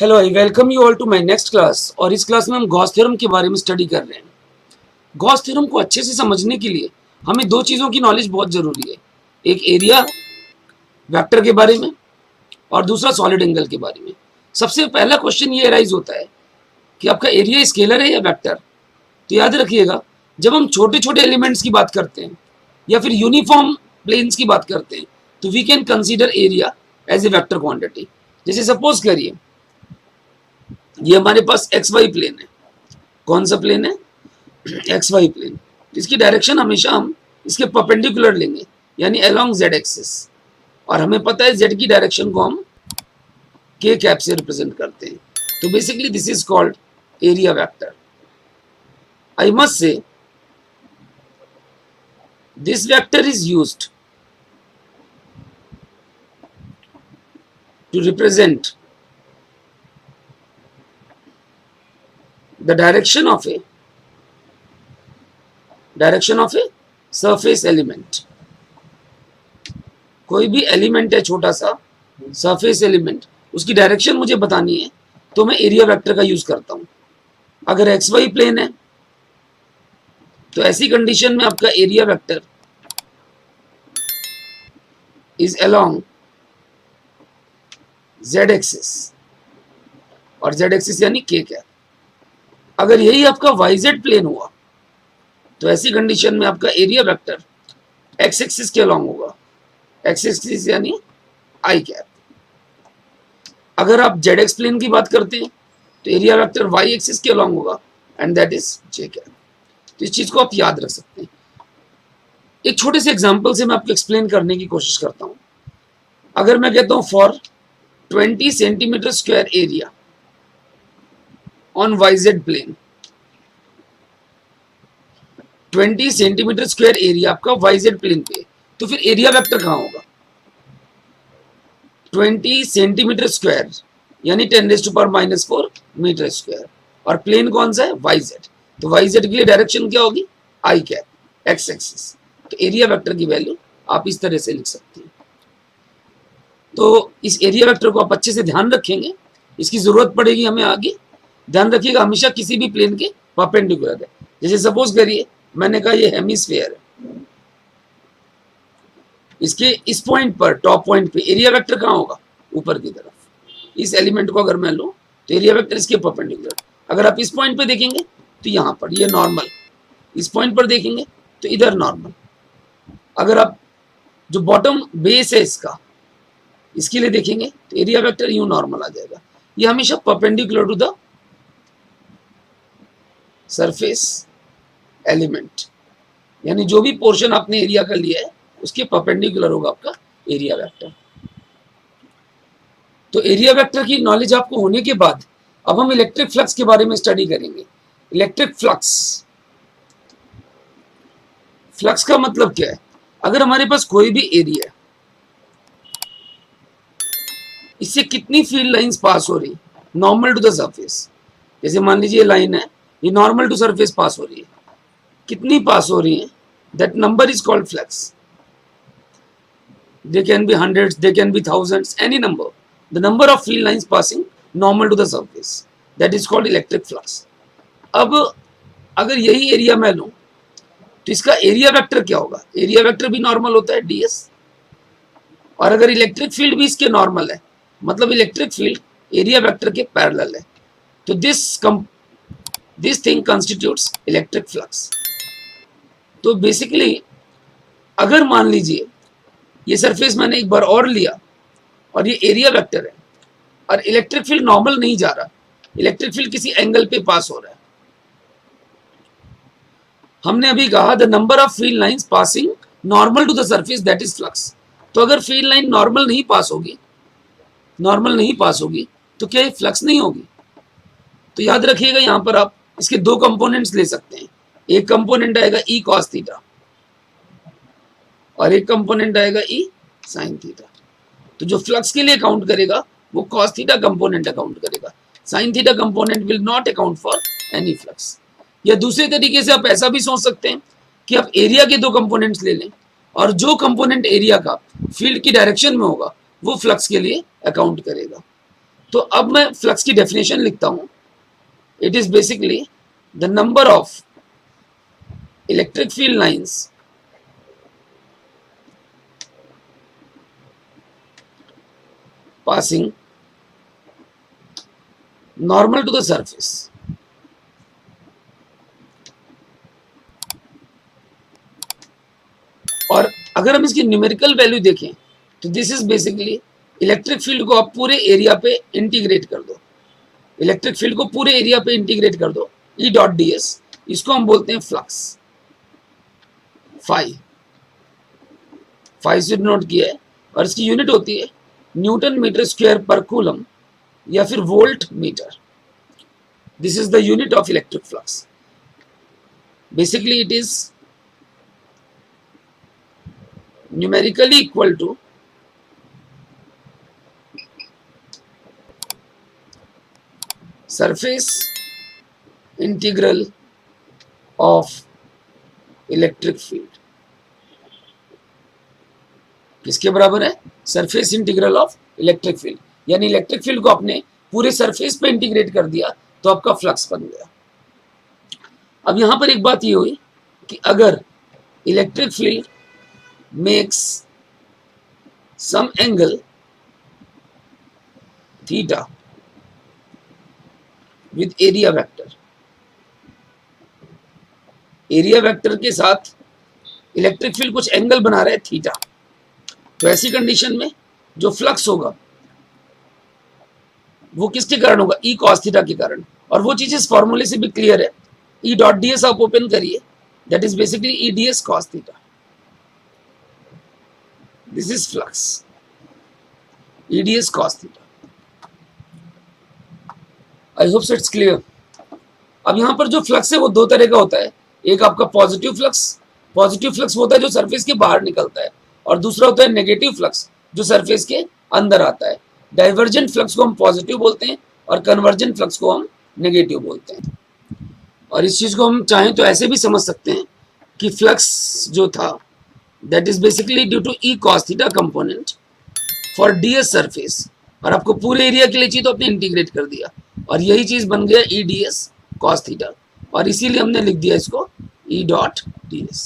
Hello, I welcome you all to my next class. और इस class में हम गॉस थ्योरम के बारे में स्टडी कर रहे हैं। गॉस थ्योरम को अच्छे से समझने के लिए हमें दो चीज़ों की नॉलेज बहुत ज़रूरी है, एक एरिया वेक्टर के बारे में और दूसरा सॉलिड एंगल के बारे में। सबसे पहला क्वेश्चन ये अराइज होता है कि आपका एरिया स्केलर है या वेक्टर। तो याद रखिएगा, जब हम छोटे छोटे एलिमेंट्स की बात करते हैं या फिर यूनिफॉर्म प्लेन्स की बात करते हैं तो we can consider area as a vector quantity. जैसे सपोज करिए ये हमारे पास एक्स वाई प्लेन है। कौन सा प्लेन है? X Y plane. इसकी डायरेक्शन हमेशा हम इसके परपेंडिकुलर लेंगे, यानी अलोंग जेड एक्सिस। और हमें पता है जेड की डायरेक्शन को हम के कैप से रिप्रेजेंट करते हैं। तो basically this is called area vector. I must say this vector is used to represent the direction of a surface element। कोई भी एलिमेंट है छोटा सा सरफेस एलिमेंट, उसकी डायरेक्शन मुझे बतानी है तो मैं एरिया वेक्टर का यूज करता हूं। अगर एक्स वाई प्लेन है तो ऐसी कंडीशन में आपका area vector is along Z axis, और जेड एक्सिस यानी के कैप। अगर यही आपका वाईजेड प्लेन हुआ तो ऐसी कंडीशन में आपका एरिया वेक्टर एक्स एक्सिस के अलोंग होगा, एक्स एक्सिस यानी आई कैप। अगर आप जेड एक्स प्लेन की बात करते हैं तो एरिया वेक्टर वाई एक्सिस के अलोंग होगा and that is J cap. तो इस चीज को आप याद रख सकते हैं। एक छोटे से एग्जांपल से मैं आपको एक्सप्लेन करने की कोशिश करता हूं। अगर मैं कहता हूं for 20 centimetre square area on YZ plane, 20 centimetre square area आपका YZ प्लेन पे, तो फिर एरिया वेक्टर कहां होगा? 20 सेंटीमीटर स्क्वायर यानी 10⁻⁻⁴ मीटर स्क्वायर, और प्लेन कौन सा है? YZ। तो YZ के लिए डायरेक्शन क्या होगी? आई कैप, एक्स एक्सिस। तो एरिया वेक्टर की वैल्यू आप इस तरह से लिख सकते हैं। तो इस एरिया वेक्टर को आप अच्छे से ध्यान रखेंगे, इसकी जरूरत पड़ेगी हमें आगे। ध्यान रखिएगा हमेशा किसी भी प्लेन के परपेंडिकुलर है। जैसे सपोज करिए मैंने कहा ये हेमिस्फीयर है, इसके इस पॉइंट पर, टॉप पॉइंट पे एरिया वेक्टर कहां होगा? ऊपर की तरफ। इस एलिमेंट को अगर मैं लूं तो एरिया वेक्टर इसके परपेंडिकुलर। अगर आप इस पॉइंट पे देखेंगे तो यहां पर ये नॉर्मल, इस पॉइंट पर देखेंगे तो इधर नॉर्मल। अगर आप जो बॉटम बेस है इसका, इसके लिए देखेंगे तो एरिया वेक्टर यूं नॉर्मल आ जाएगा। ये हमेशा perpendicular to the surface element, यानी जो भी पोर्शन आपने एरिया का लिया है उसके परपेंडिकुलर होगा आपका एरिया वेक्टर। तो एरिया वेक्टर की नॉलेज आपको होने के बाद अब हम इलेक्ट्रिक फ्लक्स के बारे में स्टडी करेंगे। इलेक्ट्रिक फ्लक्स, फ्लक्स का मतलब क्या है? अगर हमारे पास कोई भी एरिया है, इससे कितनी फील्ड लाइंस पास हो रही नॉर्मल टू द सरफेस। जैसे मान लीजिए लाइन है, ये नॉर्मल टू सरफेस पास हो रही है, कितनी पास हो रही है? That number is called flux. They can be hundreds, they can be thousands, any number, the number of field lines passing normal to the surface, that is called electric flux. अब अगर यही एरिया मैं लूं तो इसका area vector क्या होगा? Area vector भी नॉर्मल होता है ds, और अगर इलेक्ट्रिक फील्ड भी इसके नॉर्मल है, मतलब इलेक्ट्रिक फील्ड एरिया वेक्टर के पैरेलल है, तो this thing constitutes electric flux. तो बेसिकली अगर मान लीजिए ये सरफेस मैंने एक बार और लिया और ये एरिया वेक्टर है और इलेक्ट्रिक फील्ड नॉर्मल नहीं जा रहा, इलेक्ट्रिक फील्ड किसी एंगल पे पास हो रहा है। हमने अभी कहा the number of field lines passing normal to the surface that is flux. तो अगर फील्ड लाइन नॉर्मल नहीं पास होगी तो क्या ये फ्लक्स नहीं होगी? तो याद रखिएगा यहां पर आप इसके दो कंपोनेंट्स ले सकते हैं। एक कंपोनेंट आएगा ई कॉस थीटा और एक कंपोनेंट आएगा ई साइन थीटा। तो जो फ्लक्स के लिए अकाउंट करेगा वो कॉस थीटा कंपोनेंट अकाउंट करेगा, sine theta component will not account for any flux. या दूसरे तरीके से आप ऐसा भी सोच सकते हैं कि आप एरिया के दो कंपोनेंट्स ले लें और जो कंपोनेंट एरिया का फील्ड की डायरेक्शन में होगा वो फ्लक्स के लिए अकाउंट करेगा। तो अब मैं फ्लक्स की डेफिनेशन लिखता हूं. It is basically the number of electric field lines passing normal to the surface और अगर हम इसकी न्यूमेरिकल वैल्यू देखें तो this is basically electric field को आप पूरे एरिया पे इंटीग्रेट कर दो. इलेक्ट्रिक फील्ड को पूरे एरिया पे इंटीग्रेट कर दो. ई डॉट डी एस, इसको हम बोलते हैं फ्लक्स. फाई से नोट किया है और इसकी यूनिट होती है न्यूटन मीटर स्क्वायर पर कूलम या फिर volt meter. This is the unit of electric flux. Basically it is numerically equal to surface integral of electric field. किसके बराबर है? Surface integral of electric field. यानी इलेक्ट्रिक फील्ड को आपने पूरे सरफेस पे इंटीग्रेट कर दिया तो आपका फ्लक्स बन गया. अब यहां पर एक बात ये हुई कि अगर electric field makes some angle theta with area vector. Area vector के साथ इलेक्ट्रिक फील्ड कुछ एंगल बना रहा है थीटा. तो ऐसी कंडीशन में जो फ्लक्स होगा वो किसके कारण होगा? ई कॉस थीटा के कारण. और वो चीज इस फॉर्मूले से भी क्लियर है. ई डॉट डी एस आप ओपन करिए, that is basically E D S cos theta. This is flux. EDS cos theta. I hope so it's clear. अब यहां पर जो फ्लक्स है वो दो तरह का होता है. एक आपका पॉजिटिव फ्लक्स. पॉजिटिव फ्लक्स होता है जो सरफेस के बाहर निकलता है, और दूसरा होता है नेगेटिव फ्लक्स जो सरफेस के अंदर आता है. डाइवर्जेंट फ्लक्स को हम पॉजिटिव बोलते हैं और कन्वर्जेंट फ्लक्स को हम नेगेटिव बोलते हैं. और इस चीज को हम चाहें तो ऐसे भी समझ सकते हैं कि फ्लक्स जो था that is basically due to E cos theta component for ds surface. और आपको पूरे एरिया के लिए चाहिए तो आपने इंटीग्रेट कर दिया और यही चीज बन गया E ds cos theta. और इसीलिए हमने लिख दिया इसको E डॉट ds.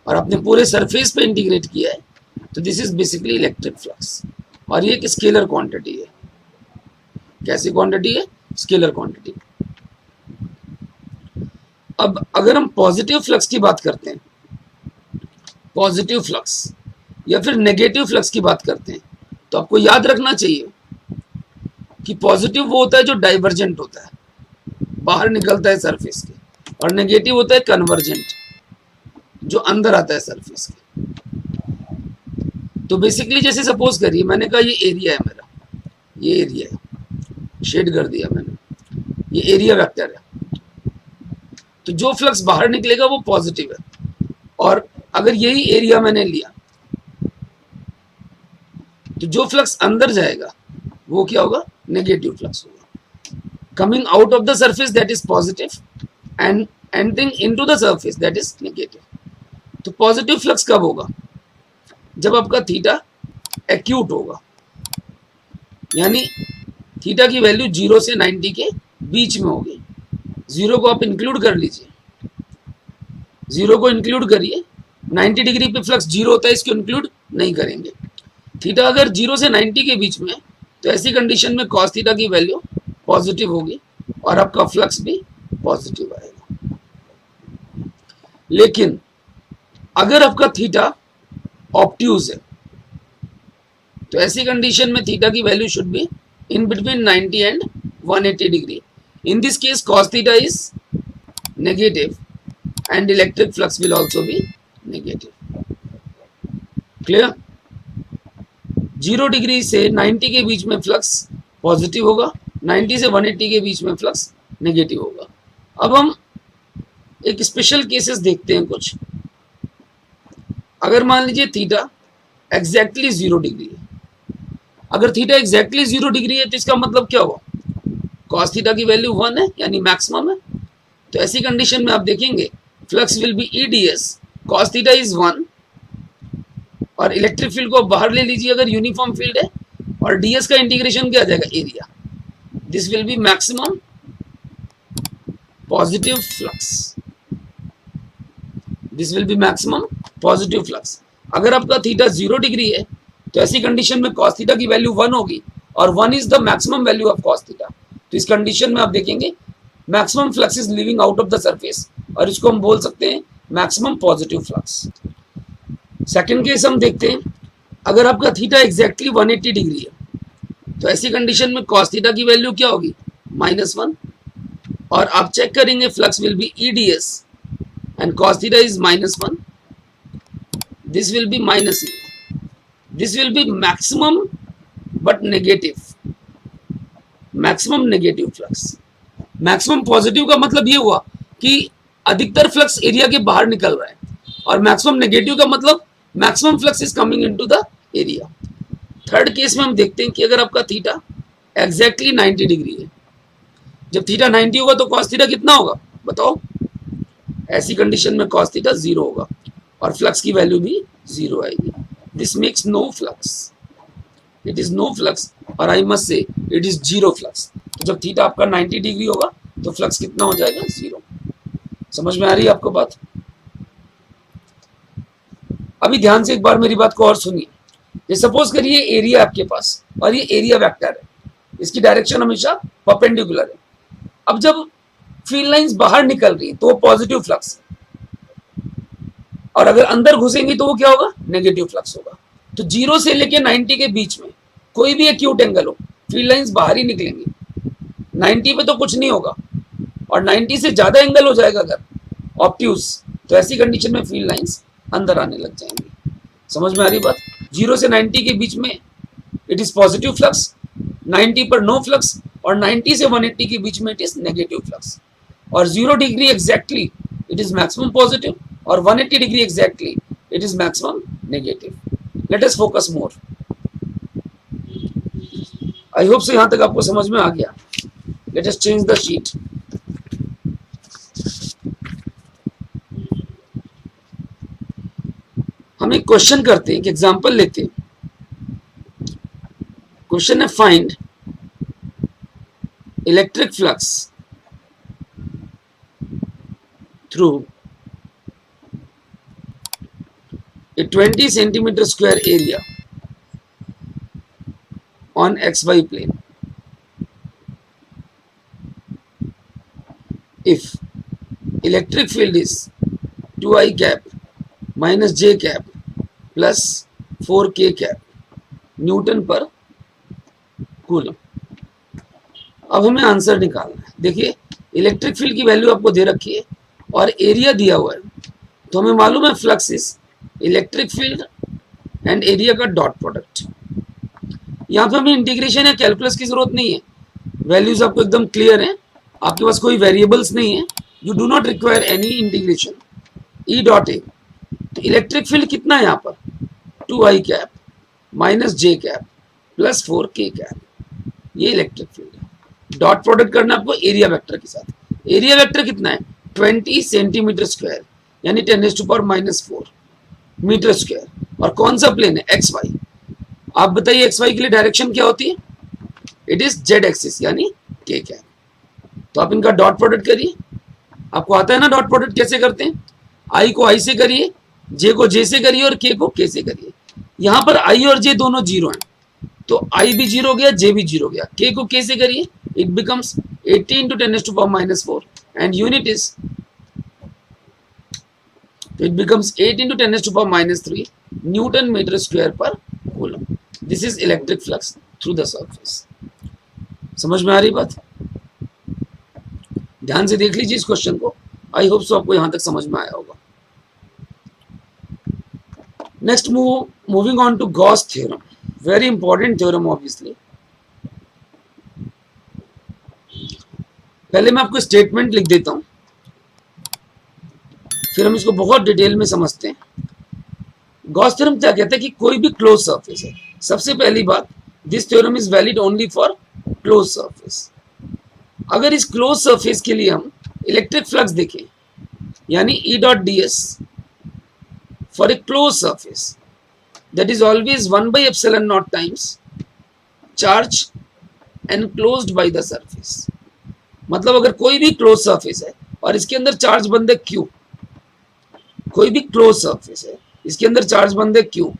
और आपने पूरे सरफेस पे इंटीग्रेट किया है तो this is basically electric flux. और ये एक स्केलर क्वांटिटी है. कैसी क्वांटिटी है? Scalar quantity. अब अगर हम पॉजिटिव फ्लक्स की बात करते हैं, पॉजिटिव फ्लक्स या फिर नेगेटिव फ्लक्स की बात करते हैं, तो आपको याद रखना चाहिए कि पॉजिटिव वो होता है जो डाइवर्जेंट होता है, बाहर निकलता है सरफेस के, और नेगेटिव होता है कन्वर्जेंट जो अंदर आता है सरफेस के. तो बेसिकली जैसे सपोज करिए मैंने कहा ये एरिया है मेरा, ये एरिया है, शेड कर दिया मैंने, ये एरिया वेक्टर है. तो जो फ्लक्स बाहर निकलेगा वो पॉजिटिव है, और अगर यही एरिया मैंने लिया तो जो फ्लक्स अंदर जाएगा वो क्या होगा? नेगेटिव फ्लक्स होगा. Coming out of the surface that is positive and entering into the surface that is negative. तो पॉजिटिव फ्लक्स कब होगा? जब आपका थीटा एक्यूट होगा, यानी थीटा की वैल्यू 0 से 90 के बीच में होगी. 0 को आप इंक्लूड कर लीजिए, 0 को इंक्लूड करिए. 90 डिग्री पे फ्लक्स 0 होता है, इसको इंक्लूड नहीं करेंगे. थीटा अगर 0 से 90 के बीच में तो ऐसी कंडीशन में कॉस थीटा की वैल्यू पॉजिटिव होगी और आपका फ्लक्स भी पॉजिटिव आएगा. लेकिन अगर आपका थीटा ऑब्ट्यूज है तो ऐसी कंडीशन में थीटा की value should be in between 90 and 180 degree. In this case cos theta is negative and electric flux will also be negative. Clear? 0 degree से 90 के बीच में फ्लक्स पॉजिटिव होगा, 90 से 180 के बीच में फ्लक्स नेगेटिव होगा. अब हम एक स्पेशल केसेस देखते हैं कुछ. अगर मान लीजिए थीटा एग्जैक्टली 0 डिग्री है. अगर थीटा एग्जैक्टली 0 डिग्री है तो इसका मतलब क्या हुआ? कॉस थीटा की वैल्यू 1 है, यानी मैक्सिमम है. तो ऐसी कंडीशन में आप देखेंगे flux will be E D S cos theta is 1, और इलेक्ट्रिक फील्ड को बाहर ले लीजिए. अगर यूनिफॉर्म फील्ड है और ds का इंटीग्रेशन क्या आ जाएगा, area. This will be maximum positive flux. This will be maximum positive flux. अगर आपका थीटा 0 डिग्री है तो ऐसी कंडीशन में cos थीटा की वैल्यू 1 होगी और 1 is the maximum value of cos theta. तो इस कंडीशन में आप देखेंगे maximum flux is living out of the surface और इसको हम बोल सकते हैं maximum positive flux. Second case हम देखते हैं, अगर आपका थीटा एग्जैक्टली 180 डिग्री है तो ऐसी कंडीशन में cos थीटा की वैल्यू क्या होगी, -1. और आप चेक करेंगे flux will B EDS and cos theta is -1. This will be -E. This will be maximum but negative. Maximum negative flux. Maximum positive का मतलब ये हुआ कि अधिकतर फ्लक्स एरिया के बाहर निकल रहा है और मैक्सिमम नेगेटिव का मतलब maximum flux is coming into the area. Third case में हम देखते हैं कि अगर आपका थीटा एग्जैक्टली 90 डिग्री है, जब थीटा 90 होगा तो cos थीटा कितना होगा बताओ. ऐसी कंडीशन में cos थीटा 0 होगा और फ्लक्स की वैल्यू भी 0 आएगी. This makes no flux. It is no flux और I must say it is 0 flux. तो जब थीटा आपका 90 डिग्री होगा तो फ्लक्स कितना हो जाएगा, 0. समझ में आ रही है आपको बात. अभी ध्यान से एक बार मेरी बात को और सुनिए. ये सपोज करिए एरिया आपके पास और ये एरिया वेक्टर है, इसकी डायरेक्शन हमेशा परपेंडिकुलर है. अब जब फील्ड लाइंस बाहर निकल रही तो वो पॉजिटिव फ्लक्स और अगर अंदर घुसेंगी तो वो क्या होगा, नेगेटिव फ्लक्स होगा. तो 0 से लेके 90 के बीच में कोई भी एक्यूट एंगल हो, फील्ड लाइंस बाहर ही निकलेंगी. 90 पे तो कुछ नहीं होगा और 90 से ज्यादा एंगल हो जाएगा अगर ऑब्ट्यूज, तो ऐसी कंडीशन में फील्ड लाइंस अंदर आने लग जाएंगी. समझ में आ रही बात. 0 से 90 के बीच में इट इज पॉजिटिव फ्लक्स, 90 पर नो फ्लक्स और 90 से 180 के बीच में इट इज नेगेटिव फ्लक्स. और 0 degree exactly it is maximum positive और 180 degree exactly it is maximum negative. Let us focus more. I hope so यहां तक आपको समझ में आ गया. Let us change the sheet. हम एक क्वेश्चन करते हैं, एक एग्जांपल लेते हैं. क्वेश्चन है find electric flux through a 20 centimeter square area on xy plane if electric field is 2i cap minus j cap plus 4k cap Newton पर coulomb. अब हमें आंसर निकालना है. देखिए इलेक्ट्रिक फील्ड की वैल्यू आपको दे रखी है और एरिया दिया हुआ है, तो हमें मालूम है flux is electric field and area का डॉट प्रोडक्ट. यहाँ पे हमें इंटीग्रेशन या कैलकुलस की जरूरत नहीं है. वैल्यूज आपको एकदम क्लियर है, आपके पास कोई वेरिएबल्स नहीं है. You do not require any integration. E dot A. तो इलेक्ट्रिक फील्ड कितना है यहाँ पर, 2i कैप माइनस जे कैप प्लस 4k कैप. ये इलेक्ट्रिक फील्ड है. डॉट प्रोडक्ट करना आपको एरिया वेक्टर के साथ. एरिया वेक्टर कितना है, 20 सेंटीमीटर स्क्वायर यानी 10⁻⁻⁴ मीटर स्क्वायर. और कौन सा प्लेन है, एक्स वाई. आप बताइए एक्स वाई के लिए डायरेक्शन क्या होती है, इट इज जेड एक्सिस यानी के कैप. तो आप इनका डॉट प्रोडक्ट करिए. आपको आता है ना डॉट प्रोडक्ट कैसे करते हैं. आई को आई से करिए, जे को जे से करिए और के को के से करिए. यहाँ पर आई और जे दोनों 0 हैं तो आई भी 0 गया, जे भी 0 गया. के को के से करिए, it becomes 80 × 10⁻⁻⁴ and unit is, it becomes 8 × 10⁻³ Newton meter square per coulomb. This is electric flux through the surface. समझ में आ रही बात. ध्यान से देख लीजिए इस क्वेश्चन को. आई होप सो आपको यहां तक समझ में आया होगा. Next moving on to Gauss theorem. Very important theorem obviously. पहले मैं आपको स्टेटमेंट लिख देता हूं, फिर हम इसको बहुत डिटेल में समझते हैं. गॉस थ्योरम क्या कहता है कि कोई भी क्लोज सरफेस है. सबसे पहली बात, this theorem is valid only for close surface. अगर इस क्लोज सरफेस के लिए हम इलेक्ट्रिक फ्लक्स देखें यानी E dot ds for a close surface, that is always 1/ε0 times charge enclosed by the surface. मतलब अगर कोई भी क्लोज सरफेस है और इसके अंदर चार्ज बंद है क्यू, कोई भी क्लोज सरफेस है इसके अंदर चार्ज बंद है क्यू,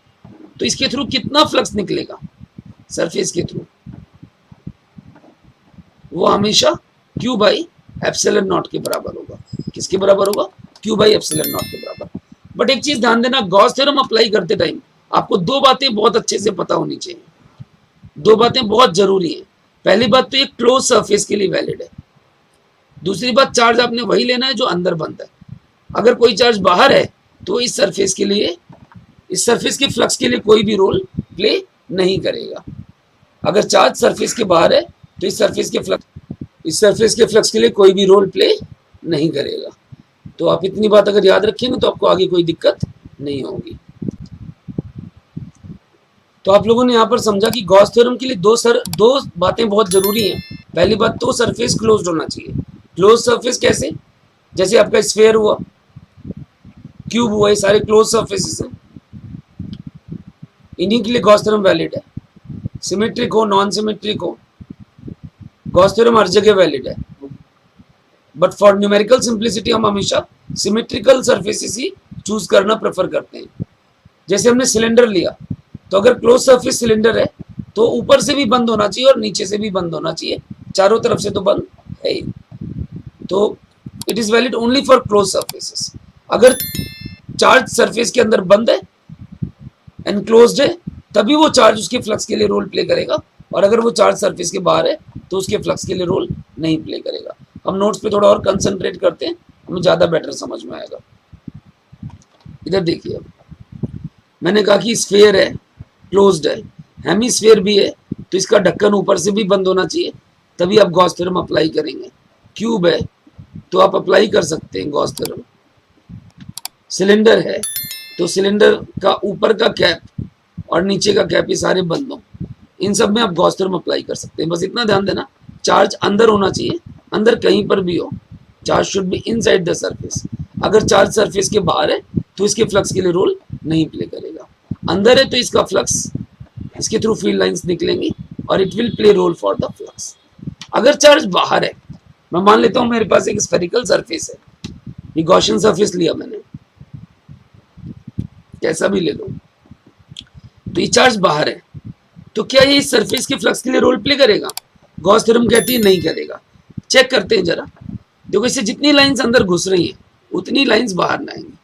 तो इसके थ्रू कितना फ्लक्स निकलेगा सरफेस के थ्रू, वो हमेशा क्यू बाई एप्सिलॉन नॉट के बराबर होगा। किसके बराबर होगा? क्यू बाई एप्सिलॉन नॉट के बराबर। बट एक चीज ध्यान देना, गॉस थ्योरम अप्लाई करते टाइम आपको दो बातें बहुत अच्छे से पता होनी चाहिए, दो बातें बहुत जरूरी है। पहली बात तो ये क्लोज सरफेस के लिए वैलिड है, दूसरी बात चार्ज आपने वही लेना है जो अंदर बंद है। अगर कोई चार्ज बाहर है तो इस सरफेस के लिए, इस सरफेस के फ्लक्स के लिए कोई भी रोल प्ले नहीं करेगा। अगर चार्ज सरफेस के बाहर है तो इस सरफेस के फ्लक्स के लिए कोई भी रोल प्ले नहीं करेगा। तो आप इतनी बात अगर याद रखेंगे तो आपको आगे कोई दिक्कत नहीं होगी। तो आप लोगों ने यहाँ पर समझा कि गॉस थ्योरम के लिए दो बातें बहुत जरूरी हैं। पहली बात तो सरफेस क्लोज्ड होना चाहिए। क्लोज सरफेस कैसे? जैसे आपका स्फीयर हुआ, क्यूब हुआ, ये सारे क्लोज सरफेसेस हैं, इन्हीं के लिए गॉस थ्योरम वैलिड है। सिमेट्रिक हो, नॉन सिमेट्रिक हो, गॉस थ्योरम हर जगह वैलिड है। बट फॉर न्यूमेरिकल सिंप्लिसिटी हम हमेशा सिमेट्रिकल सरफेसेस ही चूज करना प्रेफर करते हैं। जैसे हमने सिलेंडर लिया, तो अगर क्लोज सरफेस सिलेंडर है तो ऊपर से भी बंद होना चाहिए और नीचे से भी बंद होना चाहिए, चारों तरफ से तो बंद है ही। तो it is valid only for close surfaces. अगर चार्ज सरफेस के अंदर बंद है, एनक्लोज्ड है, तभी वो चार्ज उसके फ्लक्स के लिए रोल प्ले करेगा, और अगर वो चार्ज सरफेस के बाहर है तो उसके फ्लक्स के लिए रोल नहीं प्ले करेगा। हम नोट्स पे थोड़ा और कंसंट्रेट करते हैं, हमें ज़्यादा बेटर समझ में आएगा। इधर देखिए, अब मैंने कहा कि स्फीयर है, क्लोज्ड है, हेमिस्फीयर भी है, तो इसका ढक्कन ऊपर से भी बंद होना चाहिए, तभी आप गॉस थ्योरम अप्लाई करेंगे। क्यूब है तो आप अप्लाई कर सकते हैं गॉस थ्योरम। सिलेंडर है तो सिलेंडर का ऊपर का कैप और नीचे का कैप ये सारे बंद हो, इन सब में आप गॉस थ्योरम अप्लाई कर सकते हैं। बस इतना ध्यान देना, चार्ज अंदर होना चाहिए, अंदर कहीं पर भी हो, charge should be inside the surface. अगर चार्ज सरफेस के बाहर है तो इसके फ्लक्स के लिए रोल नहीं प्ले करेगा। अंदर है तो इसका फ्लक्स, इसके थ्रू फील्ड लाइंस निकलेंगी और it will play role for the flux. अगर चार्ज बाहर है, मैं मान लेता हूं मेरे पास एक स्फेरिकल सरफेस है, ये गॉसियन सरफेस लिया मैंने, कैसा भी ले लो, तो ये चार्ज बाहर है, तो क्या ये इस सरफेस के फ्लक्स के लिए रोल प्ले करेगा? गॉस थ्योरम कहती है नहीं करेगा। चेक करते हैं जरा, देखो इससे जितनी लाइंस अंदर घुस रही हैं उतनी लाइंस बाहर ना आएंगी,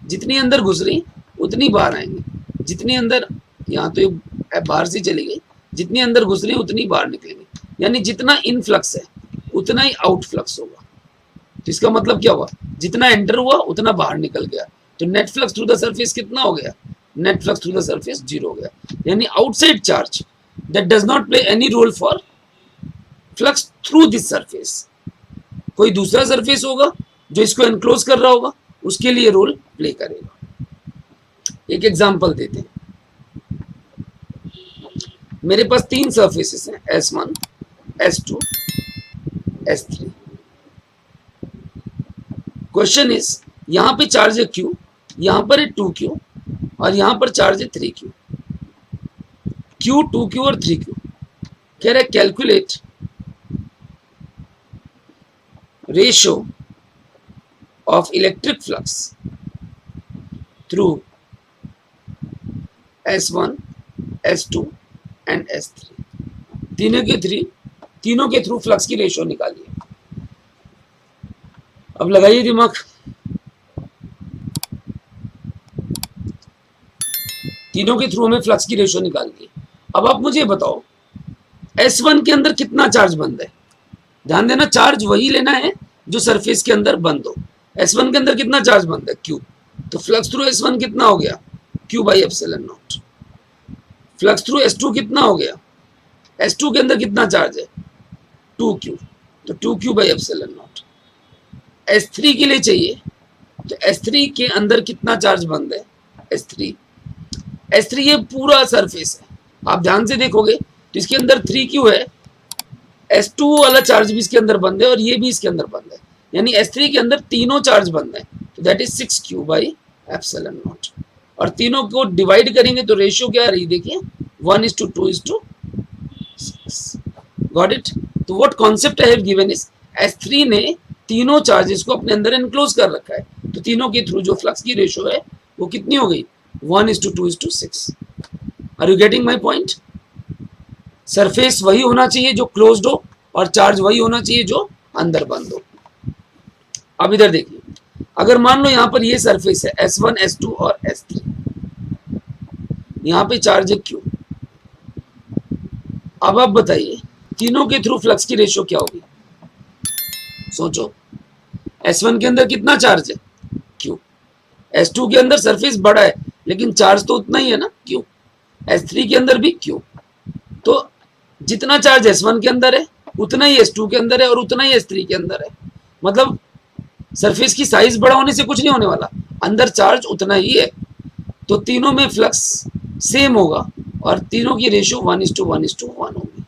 जितनी अंदर घुस रही उतनी बाहर आएंगी, जितनी अंदर, यहाँ तो ये बाहर से चली गई, जितनी अंदर घुस रही उतनी बाहर निकलेंगी, यानी जितना इन फ्लक्स है उतना ही आउट फ्लक्स होगा। तो इसका मतलब क्या हुआ? जितना एंटर हुआ उतना बाहर निकल गया, तो net flux through the surface कितना हो गया? Net flux through the surface 0 हो गया। यानी outside charge that does not play any role for flux through this surface, कोई दूसरा सरफेस होगा जो इसको एनक्लोज कर रहा होगा, उसके लिए रोल प्ले करेगा। एक एग्जांपल देते हैं, मेरे पास 3 सरफेसेस हैं, S1, S2, S3। Question is, यहां पे चार्ज है Q, यहां पर है 2Q और यहां पर चार्ज है 3Q। Q, 2Q और 3Q। कह रहा है calculate ratio of electric flux through S1, S2 and S3। तीनों के थ्रू फ्लक्स की रेशियो निकालिए। अब लगाइए दिमाग, तीनों के थ्रू हमें फ्लक्स की रेशियो निकालनी है। अब आप मुझे बताओ S1 के अंदर कितना चार्ज बंद है? ध्यान देना, चार्ज वही लेना है जो सरफेस के अंदर बंद हो। S1 के अंदर कितना चार्ज बंद है? Q। तो फ्लक्स थ्रू S1 कितना हो गया? Q by epsilon not. Flux through S2 कितना हो गया? S2 के अंदर कितना चार्ज है? 2Q, तो 2Q by epsilon not. S3 के लिए चाहिए, तो S3 के अंदर कितना चार्ज बंद है? S3 ये पूरा सरफेस है, आप ध्यान से देखोगे तो इसके अंदर 3Q है, S2 वाला चार्ज भी इसके अंदर बंद है और ये भी इसके अंदर बंद है, यानी S3 के अंदर तीनों चार्ज बंद है, तो that is 6Q by epsilon not. और तीनों को डिवाइड करेंगे तो रेशियो क्या आ रही है? देखिए 1:2:2 गॉट इट। तो what concept I have given is S3 ने तीनों चार्जेस को अपने अंदर एनक्लोज कर रखा है, तो तीनों के थ्रू जो फ्लक्स की रेशियो है वो कितनी हो गई, 1:2:6। Are you getting my point? Surface वही होना चाहिए जो क्लोज्ड हो और चार्ज वही होना चाहिए जो अंदर बंद हो। अब इधर देखिए, अगर मान लो यहां पर ये सरफेस है S1 S2 और S3, यहां पे चार्ज है Q। अब आप बताइए तीनों के थ्रू फ्लक्स की रेशियो क्या होगी, सोचो। S1 के अंदर कितना चार्ज है, Q। S2 के अंदर सरफेस बड़ा है लेकिन चार्ज तो उतना ही है ना, Q। S3 के अंदर भी Q। तो जितना चार्ज S1 के अंदर है उतना ही S2 के अंदर है और उतना ही S3 के अंदर है। मतलब सरफेस की साइज बड़ा होने से कुछ नहीं होने वाला, अंदर चार्ज उतना ही है। तो तीनों में फ्लक्स सेम होगा और तीनों की रेशियो 1:1:1 होगी।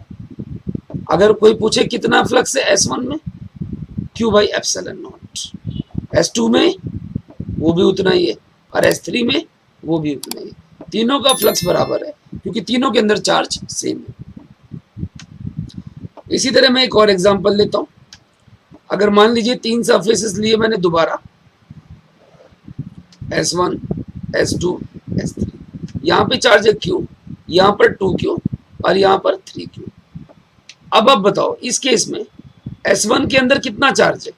अगर कोई पूछे कितना फ्लक्स है S1 में, Q/ε0। S2 में वो भी उतना ही है और S3 में वो भी उतना ही है। तीनों का फ्लक्स बराबर है क्योंकि तीनों के अंदर चार्ज सेम है। इसी तरह मैं एक और एग्जांपल लेता हूं। अगर मान लीजिए तीन सरफेसेस लिए मैंने दोबारा, S1 S2 S3, यहां पे चार्ज है Q, यहां पर 2Q और यहां पर 3Q। अब आप बताओ इस केस में S1 के अंदर कितना चार्ज है,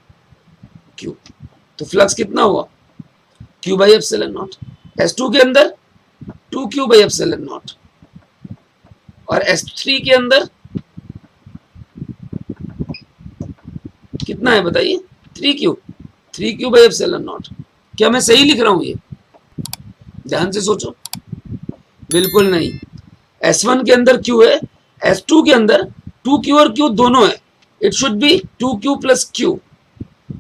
Q। तो फ्लक्स कितना हुआ, Q/ε0। S2 के अंदर 2Q/ε0 और S3 के अंदर कितना है बताइए, 3Q/ε0। क्या मैं सही लिख रहा हूं ये, ध्यान से सोचो। बिल्कुल नहीं, S1 के अंदर Q है, S2 के अंदर 2Q और Q दोनों है, it should be 2Q + Q।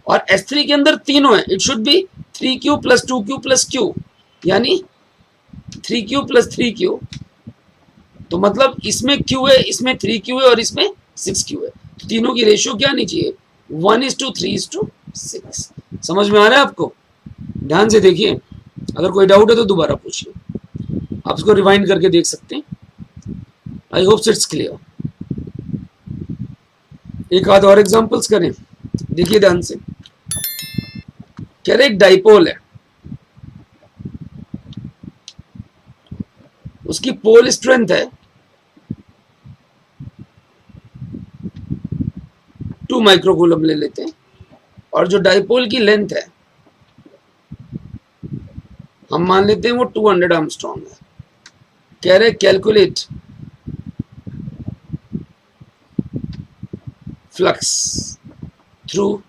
और S3 के अंदर तीनों है, it should be 3Q + 2Q + Q, यानी 3Q + 3Q। तो मतलब इसमें Q है, इसमें 3Q है और इसमें 6Q है। तो तीनों की रेशियो क्या आनी चाहिए, 1:3:6। समझ में आ रहा है आपको? ध्यान से देखिए, अगर कोई डाउट है तो दोबारा पूछिए, आप इसको रिवाइंड करके देख सकते हैं। I hope it's clear. एक आध और एग्जांपल्स करें, देखिए ध्यान से। कह रहे एक डाइपोल है, उसकी पोल स्ट्रेंथ है 2 माइक्रोकूलम ले लेते हैं, और जो डाइपोल की लेंथ है हम मान लेते हैं वो 200 आर्मस्ट्रॉन्ग है। कह रहे calculate flux through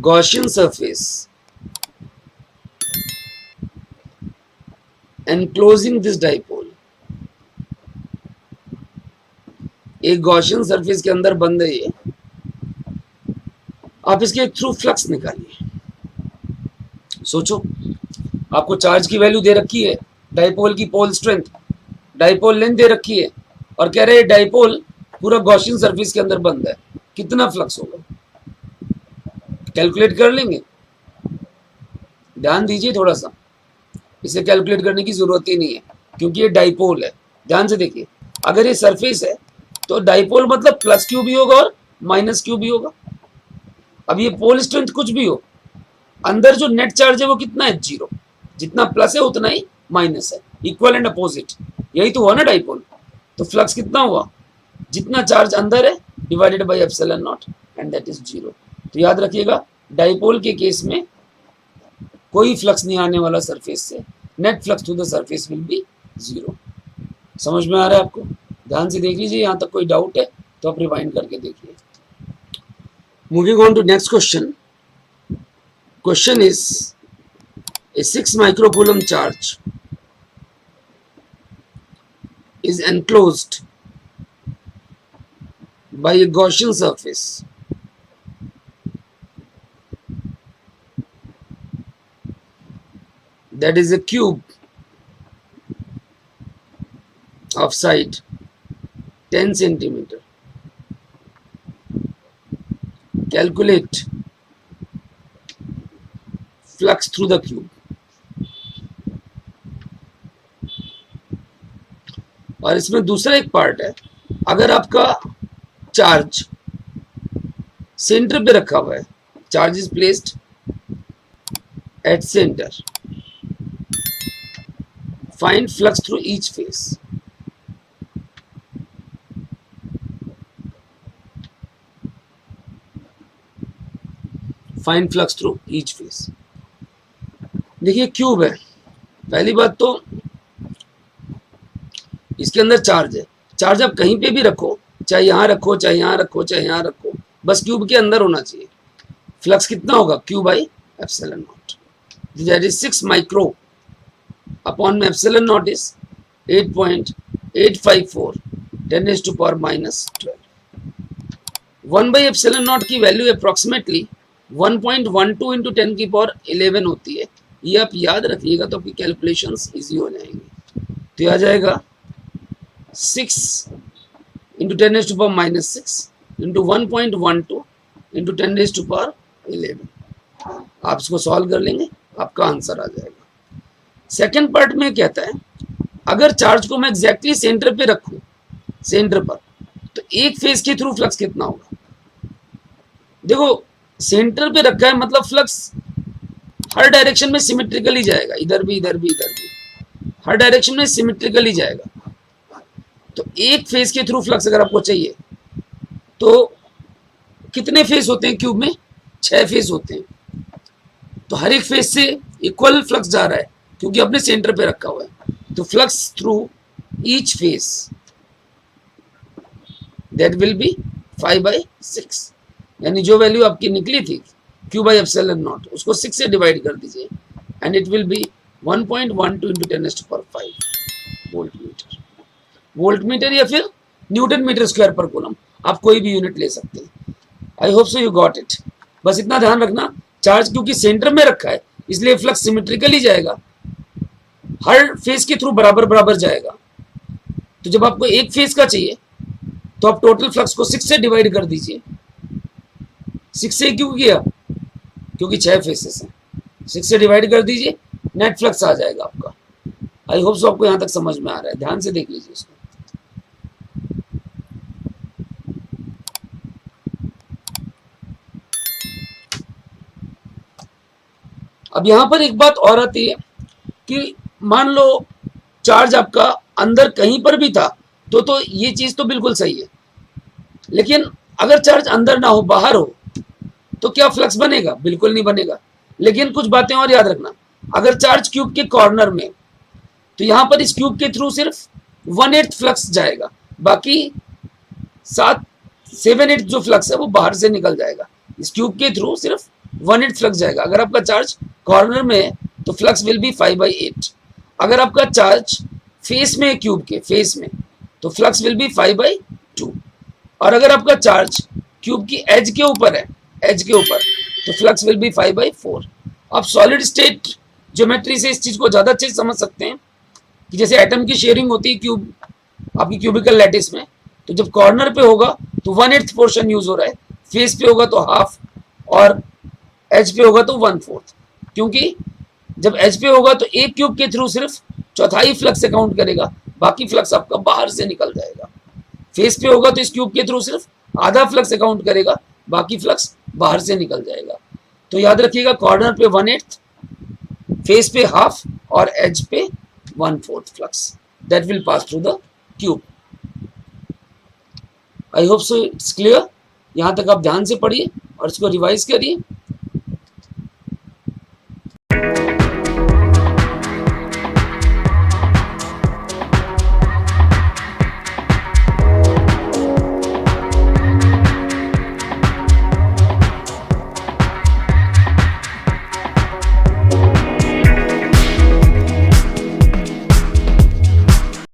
Gaussian surface enclosing this dipole. एक गॉसियन सरफेस के अंदर बंद है ये, आप इसके थ्रू फ्लक्स निकालिए। सोचो, आपको चार्ज की वैल्यू दे रखी है, डाइपोल की पोल स्ट्रेंथ, डाइपोल लेंथ दे रखी है, और कह रहे हैं डाइपोल पूरा गॉसियन सरफेस के अंदर बंद है, कितना फ्लक्स होगा, कैलकुलेट कर लेंगे। ध्यान दीजिए थोड़ा सा, इसे कैलकुलेट करने की जरूरत ही नहीं है क्योंकि ये डाइपोल है। ध्यान से देखिए, अगर ये सरफेस है तो डाइपोल मतलब +Q भी होगा और -Q भी होगा। अब ये पोल स्ट्रेंथ कुछ भी हो, अंदर जो नेट चार्ज है वो कितना है, 0। जितना प्लस है उतना ही माइनस है, इक्वल एंड अपोजिट, यही तो हुआ ना डाइपोल। तो फ्लक्स कितना हुआ, जितना चार्ज अंदर है divided by ε0 and that is 0। तो याद रखिएगा, डाइपोल के केस में कोई फ्लक्स नहीं आने वाला सरफेस से, net flux to the surface will be 0। समझ में आ रहा है आपको? ध्यान से देख लीजिए, यहां तक कोई डाउट है तो आप रिवाइंड करके देखिए। Moving on to next question. Question is a 6 microcoulomb charge is enclosed by a Gaussian surface that is a cube of side 10 centimeter. Calculate flux through the cube. और इसमें दूसरा एक पार्ट है, अगर आपका चार्ज सेंटर पे रखा हुआ है, charge is placed at centre, find flux through each face. Find flux through each face. देखिए क्यूब है, पहली बात तो इसके अंदर चार्ज है, चार्ज आप कहीं पे भी रखो, चाहे यहां रखो, चाहे यहां रखो, चाहे यहां रखो, बस क्यूब के अंदर होना चाहिए। फ्लक्स कितना होगा, q by epsilon naught, that is 6 micro upon में epsilon naught is 8.854 10⁻⁻12। 1 by epsilon naught की वैल्यू अप्रोक्सीमेटली 1.12 इंटू 10⁻11 होती है। ये आप याद रखिएगा तो आपकी कैलकुलेशंस इजी हो जाएंगी। तो आ जाएगा 6 इंटू 10⁻⁻6 इंटू 1.12 इंटू 10⁻11। आप इसको सॉल्व कर लेंगे, आपका आंसर आ जाएगा। सेकेंड पार्ट में कहता है, अगर चार्ज को मैं एग्जैक्टली सेंटर पे रखूं, सेंटर पर, तो एक फेज के थ्रू फ्लक्स कितना होगा। देखो सेंटर पे रखा है मतलब फ्लक्स हर डायरेक्शन में सिमेट्रिकली जाएगा, इधर भी इधर भी इधर भी, हर डायरेक्शन में सिमेट्रिकली जाएगा। तो एक फेज के थ्रू फ्लक्स अगर आपको चाहिए तो कितने फेज होते हैं क्यूब में, 6 फेज होते हैं। तो हर एक फेज से इक्वल फ्लक्स जा रहा है क्योंकि अपने सेंटर पे रखा हुआ है। तो flux through each phase that will be 5/6, यानी जो वैल्यू आपकी निकली थी क्यू बाई एप्सिलॉन नॉट, उसको 6 से डिवाइड कर दीजिए and it will be 1.12 into 10⁻5 volt meter. Volt meter या फिर न्यूटन मीटर स्क्वायर पर कूलम, आप कोई भी यूनिट ले सकते हैं। I hope so you got it. बस इतना ध्यान रखना, चार्ज क्योंकि सेंटर में रखा है इसलिए फ्लक्स सिमेट्रिकली जाएगा, हर फेज के थ्रू बराबर बराबर जाएगा। तो जब आपको एक फेज का चाहिए तो आप टोटल फ्लक्स को 6 से डिवाइड कर दीजिए। 6 से क्यों किया, क्योंकि 6 फेसेस हैं, 6 से डिवाइड कर दीजिए, नेट फ्लक्स आ जाएगा आपका। आई होप सो आपको यहां तक समझ में आ रहा है, ध्यान से देख लीजिए इसको। अब यहां पर एक बात और आती है कि मान लो चार्ज आपका अंदर कहीं पर भी था तो ये चीज तो बिल्कुल सही है, लेकिन अगर चार्ज अंदर ना हो, बाहर हो, तो क्या फ्लक्स बनेगा, बिल्कुल नहीं बनेगा। लेकिन कुछ बातें और याद रखना, अगर चार्ज क्यूब के कॉर्नर में, तो यहां पर इस क्यूब के थ्रू सिर्फ 1/8 फ्लक्स जाएगा, बाकी 7/8 जो फ्लक्स है वो बाहर से निकल जाएगा। इस क्यूब के थ्रू सिर्फ 1/8 फ्लक्स जाएगा। अगर आपका चार्ज कॉर्नर में है तो फ्लक्स विल बी 5/8। अगर आपका चार्ज फेस में है, क्यूब के फेस में, तो फ्लक्स विल बी 5/2। और अगर आपका चार्ज क्यूब की एज के ऊपर है, एज के ऊपर, तो फ्लक्स विल बी 5/4। आप सॉलिड स्टेट ज्योमेट्री से इस चीज को ज्यादा अच्छे से समझ सकते हैं कि जैसे एटम की शेयरिंग होती है क्यूब आपकी क्यूबिकल लैटिस में, तो जब कॉर्नर पे होगा तो 1/8 पोर्शन यूज हो रहा है, फेस पे होगा तो हाफ, और एज पे होगा तो 1/4। क्योंकि जब एज पे होगा तो एक क्यूब के थ्रू सिर्फ चौथाई फ्लक्स से काउंट करेगा, बाकी फ्लक्स आपका बाहर से निकल जाएगा। फेस पे होगा तो इस क्यूब के थ्रू सिर्फ आधा फ्लक्स अकाउंट करेगा, बाकी फ्लक्स बाहर से निकल जाएगा। तो याद रखिएगा, कॉर्नर पे 1/8, फेस पे हाफ और एज पे 1/4 flux that will pass through the cube. I hope so it's clear. यहां तक आप ध्यान से पढ़िए और इसको रिवाइज करिए।